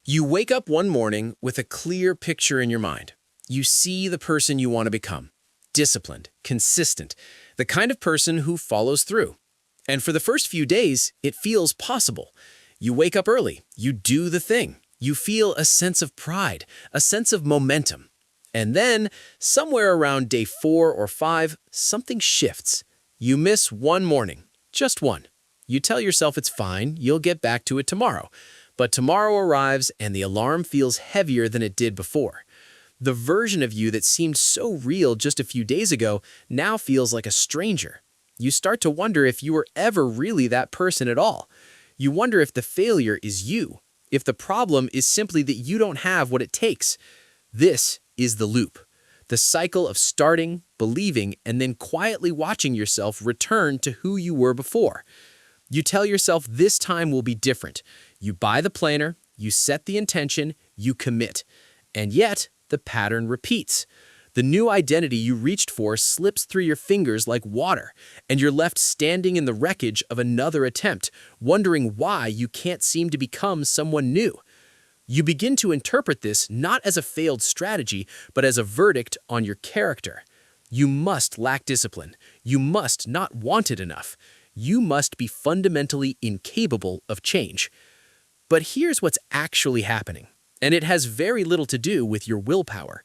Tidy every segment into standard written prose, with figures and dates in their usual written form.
You wake up one morning with a clear picture in your mind. You see the person you want to become. Disciplined, consistent, the kind of person who follows through. And for the first few days, it feels possible. You wake up early, you do the thing. You feel a sense of pride, a sense of momentum. And then, somewhere around day 4 or 5, something shifts. You miss one morning, just one. You tell yourself it's fine, you'll get back to it tomorrow. But tomorrow arrives and the alarm feels heavier than it did before. The version of you that seemed so real just a few days ago now feels like a stranger. You start to wonder if you were ever really that person at all. You wonder if the failure is you, if the problem is simply that you don't have what it takes. This is the loop, the cycle of starting, believing, and then quietly watching yourself return to who you were before. You tell yourself this time will be different. You buy the planner, you set the intention, you commit. And yet, the pattern repeats. The new identity you reached for slips through your fingers like water, and you're left standing in the wreckage of another attempt, wondering why you can't seem to become someone new. You begin to interpret this not as a failed strategy, but as a verdict on your character. You must lack discipline. You must not want it enough. You must be fundamentally incapable of change. But here's what's actually happening, and it has very little to do with your willpower.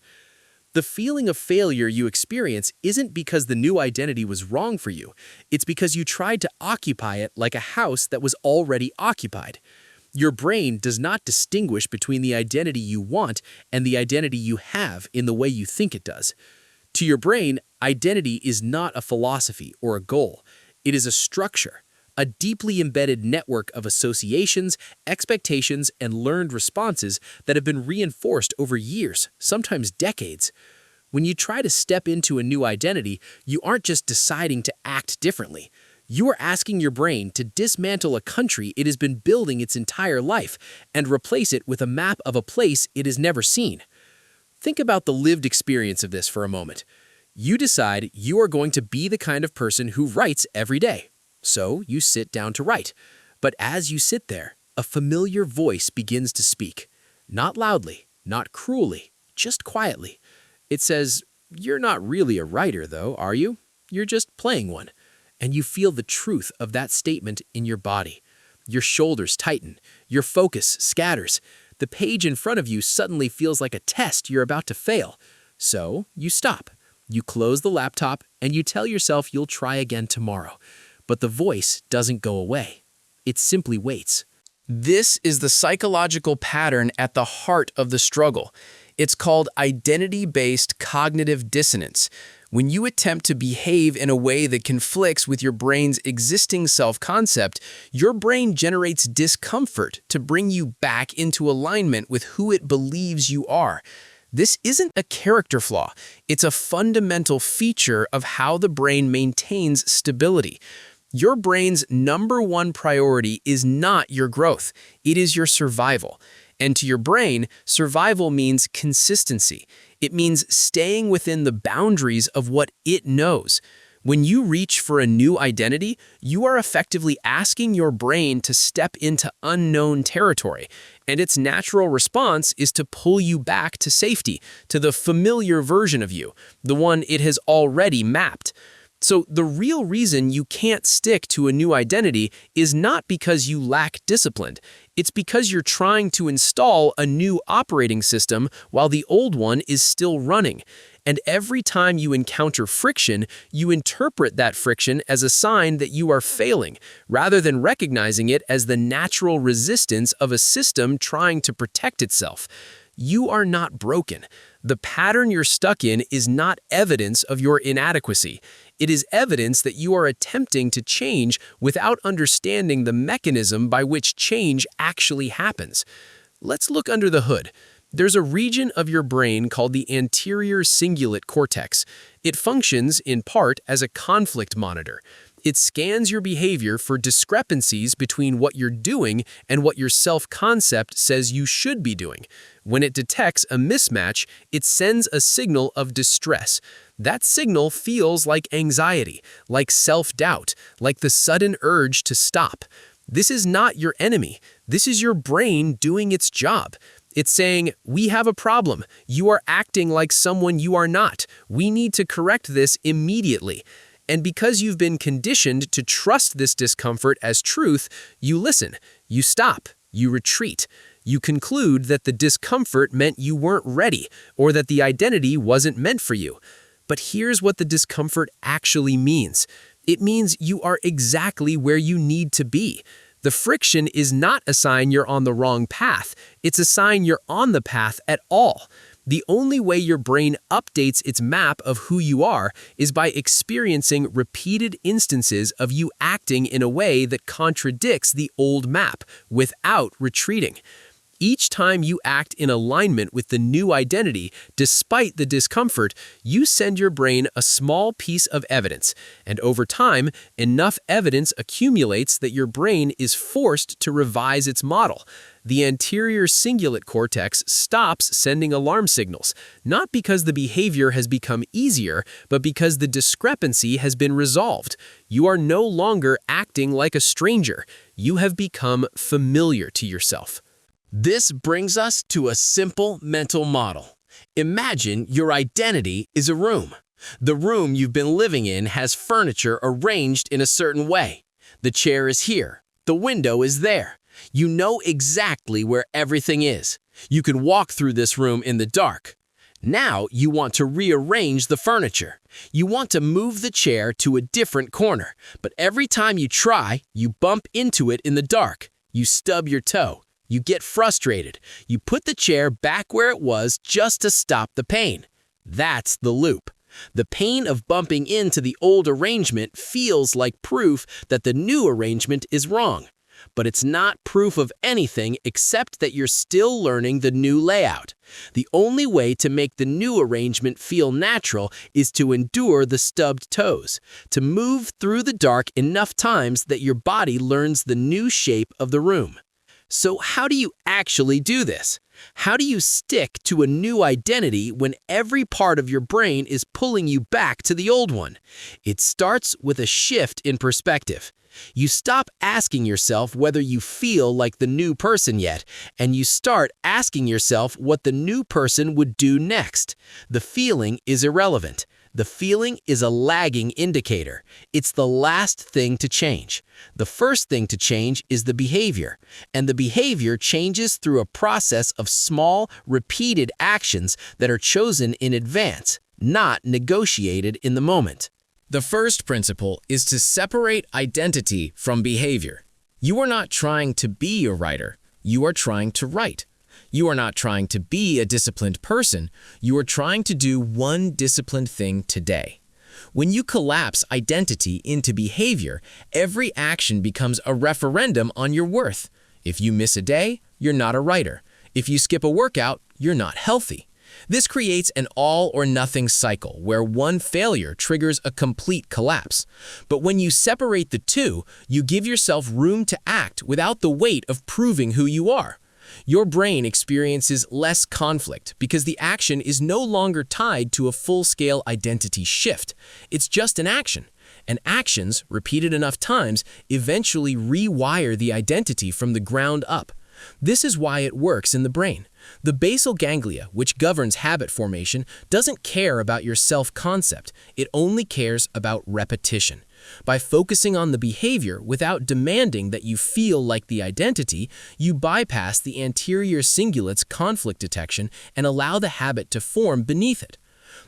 The feeling of failure you experience isn't because the new identity was wrong for you. It's because you tried to occupy it like a house that was already occupied. Your brain does not distinguish between the identity you want and the identity you have in the way you think it does. To your brain, identity is not a philosophy or a goal. It is a structure, a deeply embedded network of associations, expectations, and learned responses that have been reinforced over years, sometimes decades. When you try to step into a new identity, you aren't just deciding to act differently. You are asking your brain to dismantle a country it has been building its entire life and replace it with a map of a place it has never seen. Think about the lived experience of this for a moment. You decide you are going to be the kind of person who writes every day. So you sit down to write. But as you sit there, a familiar voice begins to speak. Not loudly, not cruelly, just quietly. It says, "You're not really a writer, though, are you? You're just playing one." And you feel the truth of that statement in your body. Your shoulders tighten. Your focus scatters. The page in front of you suddenly feels like a test you're about to fail. So you stop. You close the laptop and you tell yourself you'll try again tomorrow. But the voice doesn't go away. It simply waits. This is the psychological pattern at the heart of the struggle. It's called identity-based cognitive dissonance. When you attempt to behave in a way that conflicts with your brain's existing self-concept, your brain generates discomfort to bring you back into alignment with who it believes you are. This isn't a character flaw. It's a fundamental feature of how the brain maintains stability. Your brain's #1 priority is not your growth. It is your survival. And to your brain, survival means consistency. It means staying within the boundaries of what it knows. When you reach for a new identity, you are effectively asking your brain to step into unknown territory, and its natural response is to pull you back to safety, to the familiar version of you, the one it has already mapped. So the real reason you can't stick to a new identity is not because you lack discipline. It's because you're trying to install a new operating system while the old one is still running. And every time you encounter friction, you interpret that friction as a sign that you are failing, rather than recognizing it as the natural resistance of a system trying to protect itself. You are not broken. The pattern you're stuck in is not evidence of your inadequacy. It is evidence that you are attempting to change without understanding the mechanism by which change actually happens. Let's look under the hood. There's a region of your brain called the anterior cingulate cortex. It functions, in part, as a conflict monitor. It scans your behavior for discrepancies between what you're doing and what your self-concept says you should be doing. When it detects a mismatch, it sends a signal of distress. That signal feels like anxiety, like self-doubt, like the sudden urge to stop. This is not your enemy. This is your brain doing its job. It's saying, we have a problem. You are acting like someone you are not. We need to correct this immediately. And because you've been conditioned to trust this discomfort as truth, you listen, you stop, you retreat. You conclude that the discomfort meant you weren't ready, or that the identity wasn't meant for you. But here's what the discomfort actually means. It means you are exactly where you need to be. The friction is not a sign you're on the wrong path. It's a sign you're on the path at all. The only way your brain updates its map of who you are is by experiencing repeated instances of you acting in a way that contradicts the old map without retreating. Each time you act in alignment with the new identity, despite the discomfort, you send your brain a small piece of evidence, and over time, enough evidence accumulates that your brain is forced to revise its model. The anterior cingulate cortex stops sending alarm signals, not because the behavior has become easier, but because the discrepancy has been resolved. You are no longer acting like a stranger. You have become familiar to yourself. This brings us to a simple mental model. Imagine your identity is a room. The room you've been living in has furniture arranged in a certain way. The chair is here. The window is there. You know exactly where everything is. You can walk through this room in the dark. Now you want to rearrange the furniture. You want to move the chair to a different corner, but every time you try, you bump into it in the dark. You stub your toe. You get frustrated. You put the chair back where it was just to stop the pain. That's the loop. The pain of bumping into the old arrangement feels like proof that the new arrangement is wrong. But it's not proof of anything except that you're still learning the new layout. The only way to make the new arrangement feel natural is to endure the stubbed toes, to move through the dark enough times that your body learns the new shape of the room. So how do you actually do this? How do you stick to a new identity when every part of your brain is pulling you back to the old one? It starts with a shift in perspective. You stop asking yourself whether you feel like the new person yet, and you start asking yourself what the new person would do next. The feeling is irrelevant. The feeling is a lagging indicator. It's the last thing to change. The first thing to change is the behavior, and the behavior changes through a process of small, repeated actions that are chosen in advance, not negotiated in the moment. The first principle is to separate identity from behavior. You are not trying to be a writer. You are trying to write. You are not trying to be a disciplined person. You are trying to do one disciplined thing today. When you collapse identity into behavior, every action becomes a referendum on your worth. If you miss a day, you're not a writer. If you skip a workout, you're not healthy. This creates an all-or-nothing cycle where one failure triggers a complete collapse. But when you separate the two, you give yourself room to act without the weight of proving who you are. Your brain experiences less conflict because the action is no longer tied to a full-scale identity shift. It's just an action. And actions, repeated enough times, eventually rewire the identity from the ground up. This is why it works in the brain. The basal ganglia, which governs habit formation, doesn't care about your self-concept. It only cares about repetition. By focusing on the behavior without demanding that you feel like the identity, you bypass the anterior cingulate's conflict detection and allow the habit to form beneath it.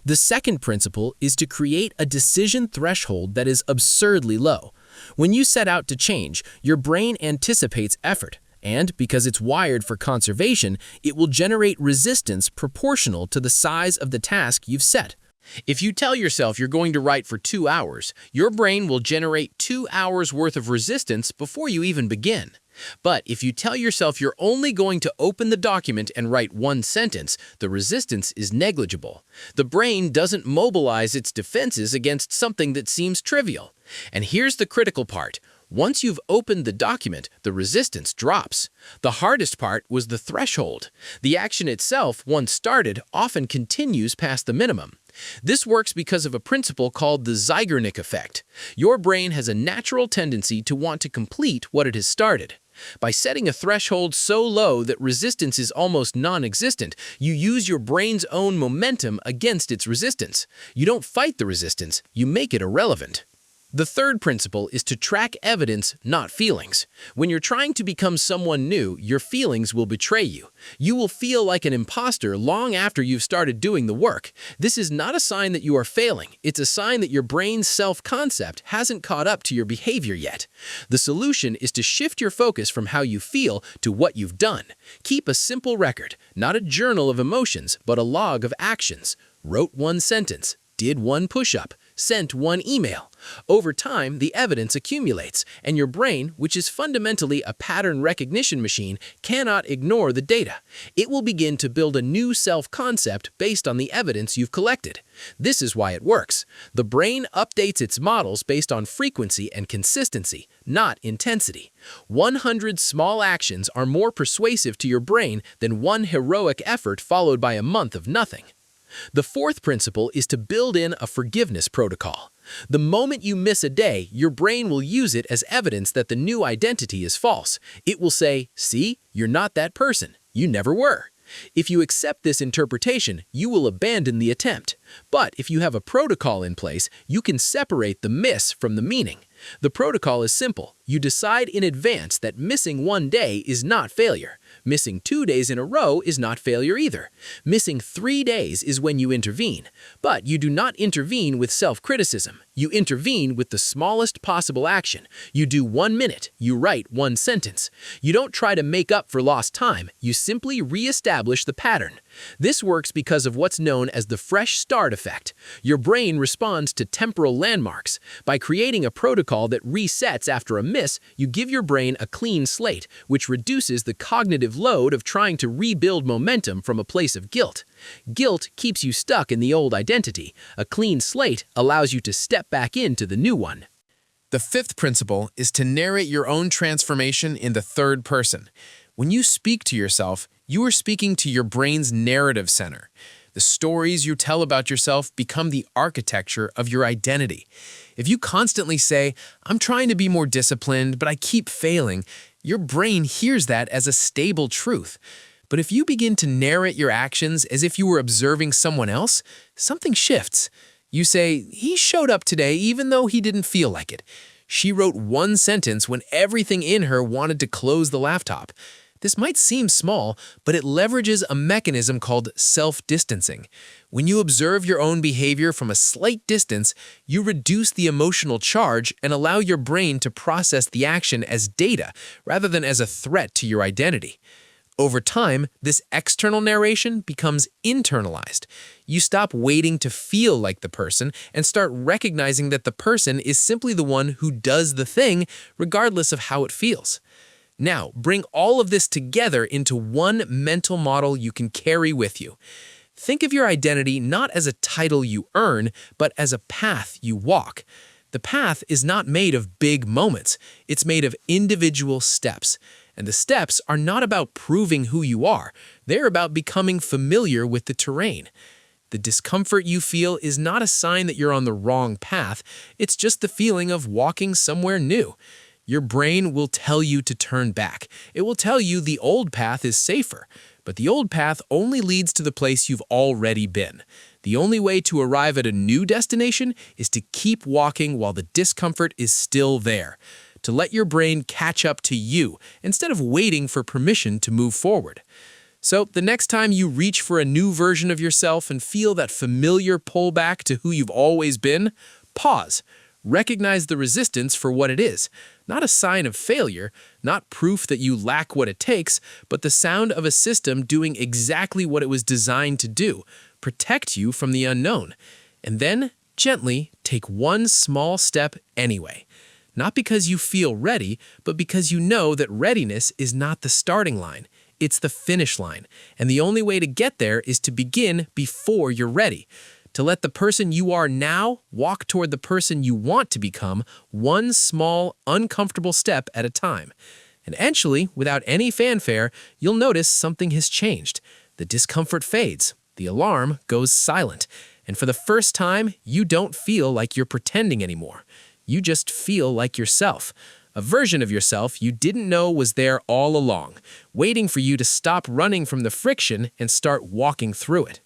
The second principle is to create a decision threshold that is absurdly low. When you set out to change, your brain anticipates effort. And because it's wired for conservation, it will generate resistance proportional to the size of the task you've set. If you tell yourself you're going to write for 2 hours, your brain will generate 2 hours worth of resistance before you even begin. But if you tell yourself you're only going to open the document and write 1 sentence, the resistance is negligible. The brain doesn't mobilize its defenses against something that seems trivial. And here's the critical part. Once you've opened the document, the resistance drops. The hardest part was the threshold. The action itself, once started, often continues past the minimum. This works because of a principle called the Zeigarnik effect. Your brain has a natural tendency to want to complete what it has started. By setting a threshold so low that resistance is almost non-existent, you use your brain's own momentum against its resistance. You don't fight the resistance, you make it irrelevant. The third principle is to track evidence, not feelings. When you're trying to become someone new, your feelings will betray you. You will feel like an imposter long after you've started doing the work. This is not a sign that you are failing. It's a sign that your brain's self-concept hasn't caught up to your behavior yet. The solution is to shift your focus from how you feel to what you've done. Keep a simple record, not a journal of emotions, but a log of actions. Wrote one sentence, did one push-up, sent one email. Over time, the evidence accumulates, and your brain, which is fundamentally a pattern recognition machine, cannot ignore the data. It will begin to build a new self-concept based on the evidence you've collected. This is why it works. The brain updates its models based on frequency and consistency, not intensity. 100 small actions are more persuasive to your brain than one heroic effort followed by a month of nothing. The fourth principle is to build in a forgiveness protocol. The moment you miss a day, your brain will use it as evidence that the new identity is false. It will say, "See, you're not that person. You never were." If you accept this interpretation, you will abandon the attempt. But if you have a protocol in place, you can separate the miss from the meaning. The protocol is simple. You decide in advance that missing one day is not failure. Missing 2 days in a row is not failure either. Missing 3 days is when you intervene. But you do not intervene with self-criticism. You intervene with the smallest possible action. You do 1 minute. You write 1 sentence. You don't try to make up for lost time. You simply re-establish the pattern. This works because of what's known as the fresh start effect. Your brain responds to temporal landmarks. By creating a protocol that resets after a miss, you give your brain a clean slate, which reduces the cognitive load of trying to rebuild momentum from a place of guilt. Guilt keeps you stuck in the old identity. A clean slate allows you to step back into the new one. The fifth principle is to narrate your own transformation in the third person. When you speak to yourself, you are speaking to your brain's narrative center. The stories you tell about yourself become the architecture of your identity. If you constantly say, "I'm trying to be more disciplined, but I keep failing," your brain hears that as a stable truth. But if you begin to narrate your actions as if you were observing someone else, something shifts. You say, "He showed up today even though he didn't feel like it. She wrote 1 sentence when everything in her wanted to close the laptop." This might seem small, but it leverages a mechanism called self-distancing. When you observe your own behavior from a slight distance, you reduce the emotional charge and allow your brain to process the action as data rather than as a threat to your identity. Over time, this external narration becomes internalized. You stop waiting to feel like the person and start recognizing that the person is simply the one who does the thing, regardless of how it feels. Now, bring all of this together into one mental model you can carry with you. Think of your identity not as a title you earn, but as a path you walk. The path is not made of big moments. It's made of individual steps. And the steps are not about proving who you are. They're about becoming familiar with the terrain. The discomfort you feel is not a sign that you're on the wrong path. It's just the feeling of walking somewhere new. Your brain will tell you to turn back. It will tell you the old path is safer. But the old path only leads to the place you've already been. The only way to arrive at a new destination is to keep walking while the discomfort is still there. To let your brain catch up to you instead of waiting for permission to move forward. So the next time you reach for a new version of yourself and feel that familiar pullback to who you've always been, pause. Recognize the resistance for what it is. Not a sign of failure, not proof that you lack what it takes, but the sound of a system doing exactly what it was designed to do, protect you from the unknown. And then, gently, take one small step anyway. Not because you feel ready, but because you know that readiness is not the starting line. It's the finish line. And the only way to get there is to begin before you're ready. To let the person you are now walk toward the person you want to become, one small, uncomfortable step at a time. And eventually, without any fanfare, you'll notice something has changed. The discomfort fades, the alarm goes silent, And for the first time, you don't feel like you're pretending anymore. You just feel like yourself, a version of yourself you didn't know was there all along, waiting for you to stop running from the friction and start walking through it.